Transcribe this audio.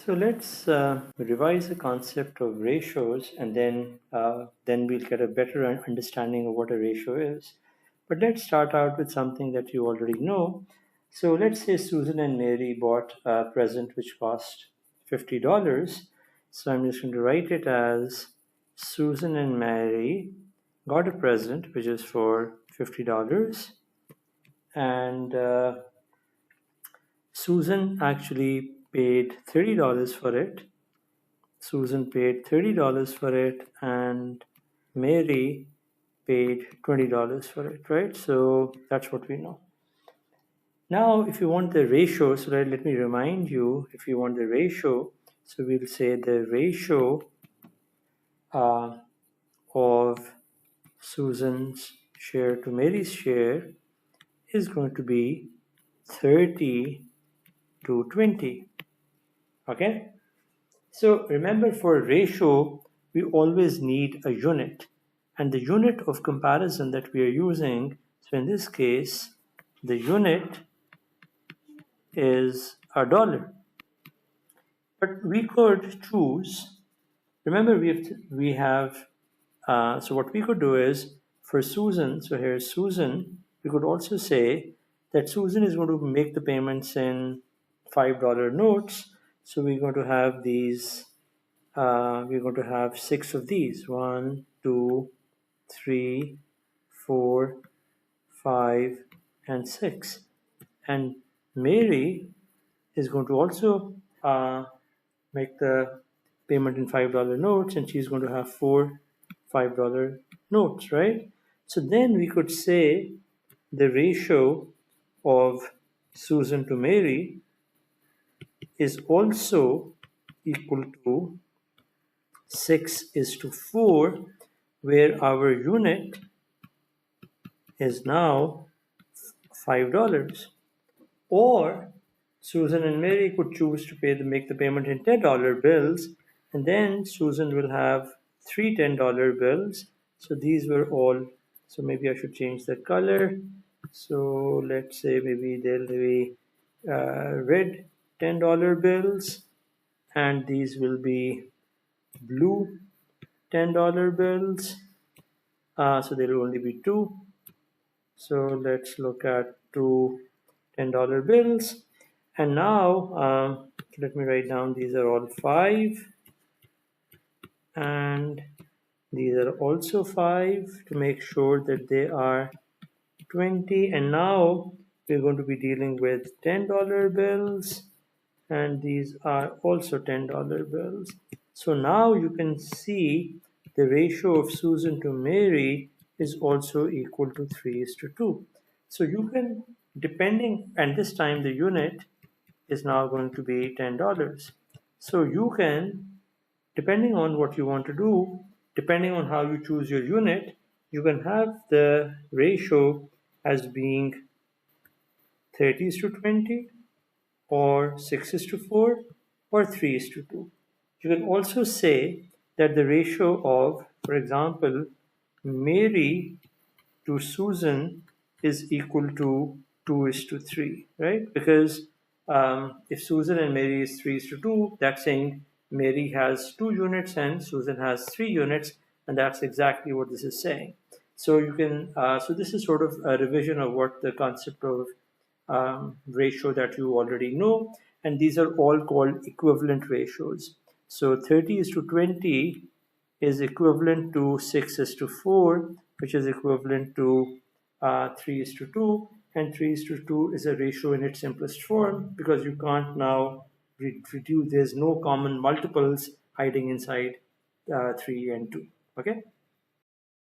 So let's revise the concept of ratios, and then we'll get a better understanding of what a ratio is. But let's start out with something that you already know. So let's say Susan and Mary bought a present which cost $50. So I'm just going to write it as Susan and Mary got a present which is for $50, and Susan actually paid $30 for it. Susan paid $30 for it, and Mary paid $20 for it, right? So that's what we know. Now, if you want the ratio, so let me remind you, if you want the ratio, so we'll say the ratio of Susan's share to Mary's share is going to be 30 to 20. Okay? So remember, for a ratio, we always need a unit. And the unit of comparison that we are using, so in this case, the unit is a dollar. But we could choose, remember we have so what we could do is, for Susan, so here's Susan, we could also say that Susan is going to make the payments in $5 notes. So we're going to have these, we're going to have 6 of these: 1, 2, 3, 4, 5, and 6. And Mary is going to also make the payment in $5 notes, and she's going to have 4 $5 notes, right? So then we could say the ratio of Susan to Mary is also equal to 6:4, where our unit is now $5. Or Susan and Mary could choose to make the payment in $10 bills, and then Susan will have 3 $10 bills. So these were all, so maybe I should change the color. So let's say maybe there'll be red $10 bills, and these will be blue $10 bills. So there will only be 2. So let's look at 2 $10 bills. And now let me write down, these are all 5, and these are also 5, to make sure that they are 20. And now we're going to be dealing with $10 bills, and these are also $10 bills. So now you can see the ratio of Susan to Mary is also equal to 3:2. So you can, depending, and this time the unit is now going to be $10. So you can, depending on what you want to do, depending on how you choose your unit, you can have the ratio as being 30:20, or 6:4, or 3:2. You can also say that the ratio of, for example, Mary to Susan is equal to 2:3, right? Because if Susan and Mary is 3:2, that's saying Mary has 2 units and Susan has 3 units, and that's exactly what this is saying. So you can, so this is sort of a revision of what the concept of ratio that you already know, and these are all called equivalent ratios. So 30:20 is equivalent to 6:4, which is equivalent to 3:2, and 3:2 is a ratio in its simplest form, because you can't now reduce, there's no common multiples hiding inside 3 and 2. Okay.